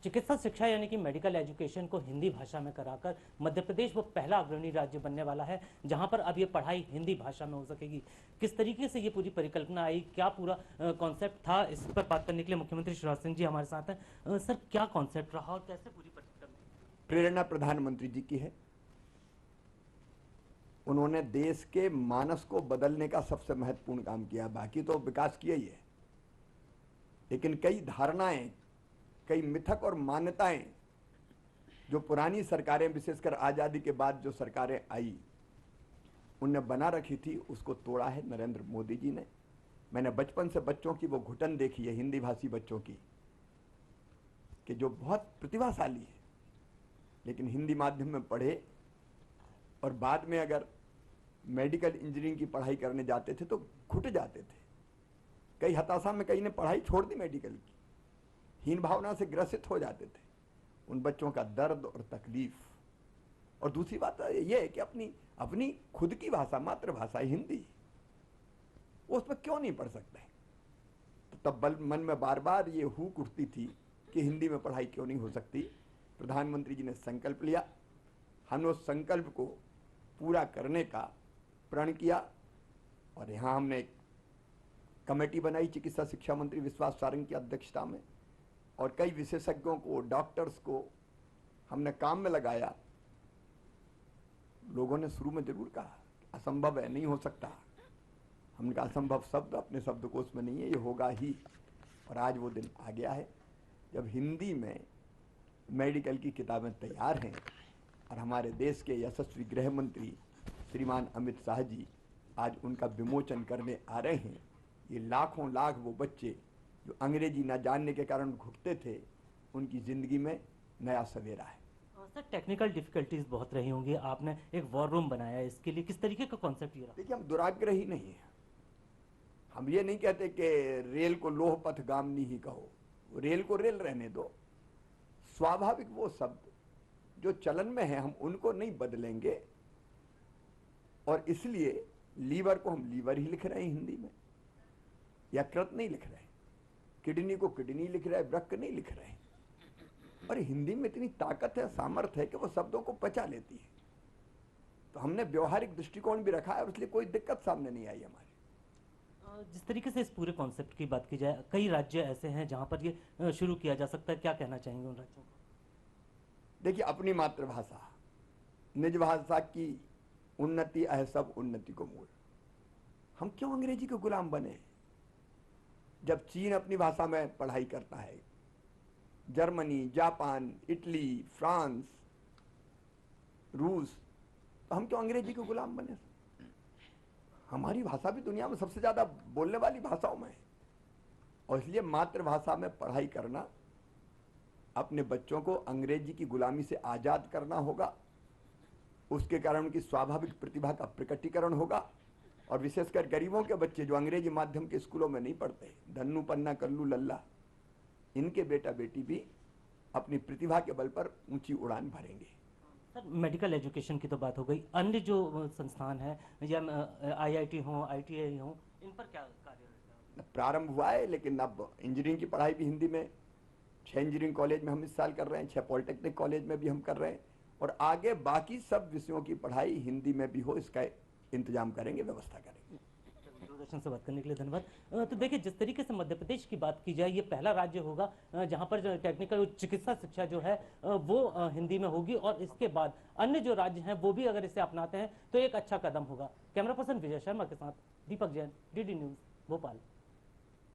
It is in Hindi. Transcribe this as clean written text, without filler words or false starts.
चिकित्सा शिक्षा यानी कि मेडिकल एजुकेशन को हिंदी भाषा में कराकर मध्य प्रदेश वो पहला अग्रणी राज्य बनने वाला है जहां पर अब ये पढ़ाई हिंदी भाषा में हो सकेगी। किस तरीके से ये पूरी परिकल्पना आई, क्या पूरा कॉन्सेप्ट था, इस पर बात करने के लिए मुख्यमंत्री शिवराज सिंह जी हमारे साथ हैं। सर, क्या कॉन्सेप्ट रहा और कैसे पूरी परिकल्पना? प्रेरणा प्रधानमंत्री जी की है। उन्होंने देश के मानस को बदलने का सबसे महत्वपूर्ण काम किया। बाकी तो विकास किया ही है, लेकिन कई धारणाएं, कई मिथक और मान्यताएं जो पुरानी सरकारें, विशेषकर आजादी के बाद जो सरकारें आई, उनने बना रखी थी, उसको तोड़ा है नरेंद्र मोदी जी ने। मैंने बचपन से बच्चों की वो घुटन देखी है, हिंदी भाषी बच्चों की, कि जो बहुत प्रतिभाशाली है लेकिन हिंदी माध्यम में पढ़े और बाद में अगर मेडिकल इंजीनियरिंग की पढ़ाई करने जाते थे तो घुट जाते थे। कई हताशा में कई ने पढ़ाई छोड़ दी मेडिकल की, हीन भावना से ग्रसित हो जाते थे। उन बच्चों का दर्द और तकलीफ। और दूसरी बात यह है कि अपनी खुद की भाषा, मातृभाषा हिंदी, वो उसमें क्यों नहीं पढ़ सकते? तो तब मन में बार बार ये हुक उठती थी कि हिंदी में पढ़ाई क्यों नहीं हो सकती। प्रधानमंत्री जी ने संकल्प लिया, हमने उस संकल्प को पूरा करने का प्रण किया और यहाँ हमने एक कमेटी बनाई चिकित्सा शिक्षा मंत्री विश्वास सारंग की अध्यक्षता में, और कई विशेषज्ञों को, डॉक्टर्स को हमने काम में लगाया। लोगों ने शुरू में जरूर कहा असंभव है, नहीं हो सकता। हमने कहा असंभव शब्द अपने शब्दकोश में नहीं है, ये होगा ही। और आज वो दिन आ गया है जब हिंदी में मेडिकल की किताबें तैयार हैं और हमारे देश के यशस्वी गृह मंत्री श्रीमान अमित शाह जी आज उनका विमोचन करने आ रहे हैं। ये लाखों लाख वो बच्चे जो अंग्रेजी न जानने के कारण घुटते थे, उनकी जिंदगी में नया सवेरा है। सर, टेक्निकल डिफिकल्टीज बहुत रही होंगी, आपने एक वॉर रूम बनाया, इसके लिए किस तरीके का कॉन्सेप्ट ये रहा? देखिए, हम दुराग्रही नहीं है। हम ये नहीं कहते कि रेल को लोह पथ गामनी ही कहो, रेल को रेल रहने दो। स्वाभाविक वो शब्द जो चलन में है हम उनको नहीं बदलेंगे, और इसलिए लीवर को हम लीवर ही लिख रहे हैं हिंदी में, या कृत नहीं लिख रहे, किडनी को किडनी लिख रहे, वृक्क नहीं लिख रहे। और हिंदी में इतनी ताकत है, सामर्थ्य है कि वो शब्दों को पचा लेती है। तो हमने व्यवहारिक दृष्टिकोण भी रखा है और इसलिए कोई दिक्कत सामने नहीं आई हमारे। जिस तरीके से इस पूरे कॉन्सेप्ट की बात की जाए, कई राज्य ऐसे हैं जहां पर ये शुरू किया जा सकता है, क्या कहना चाहेंगे उन राज्यों को? देखिए, अपनी मातृभाषा, निज भाषा की उन्नति है सब उन्नति को मूल। हम क्यों अंग्रेजी के गुलाम बने? जब चीन अपनी भाषा में पढ़ाई करता है, जर्मनी, जापान, इटली, फ्रांस, रूस, तो हम क्यों अंग्रेजी के गुलाम बने? हमारी भाषा भी दुनिया में सबसे ज्यादा बोलने वाली भाषाओं में है, और इसलिए मातृभाषा में पढ़ाई करना, अपने बच्चों को अंग्रेजी की गुलामी से आजाद करना होगा। उसके कारण उनकी स्वाभाविक प्रतिभा का प्रकटीकरण होगा। और विशेषकर गरीबों के बच्चे जो अंग्रेजी माध्यम के स्कूलों में नहीं पढ़ते, धन्नू पन्ना कल्लू लल्ला, इनके बेटा बेटी भी अपनी प्रतिभा के बल पर ऊंची उड़ान भरेंगे। सर, मेडिकल एजुकेशन की तो बात हो गई, अन्य जो संस्थान है या आईआईटी हो, आईटीआई हो, इन पर क्या कार्य रहेगा? प्रारंभ हुआ है, लेकिन अब इंजीनियरिंग की पढ़ाई भी हिंदी में 6 इंजीनियरिंग कॉलेज में हम इस साल कर रहे हैं, 6 पॉलिटेक्निक कॉलेज में भी हम कर रहे हैं, और आगे बाकी सब विषयों की पढ़ाई हिंदी में भी हो, इसका इंतजाम करेंगे, व्यवस्था करेंगे। दूरदर्शन से बात करने के लिए धन्यवाद। तो देखिए, जिस तरीके से मध्य प्रदेश की बात की जाए, ये पहला राज्य होगा जहां पर जो टेक्निकल चिकित्सा शिक्षा जो है वो हिंदी में होगी, और इसके बाद अन्य जो राज्य हैं वो भी अगर इसे अपनाते हैं तो एक अच्छा कदम होगा। कैमरा पर्सन विजय शर्मा के साथ दीपक जैन, डीडी न्यूज, भोपाल।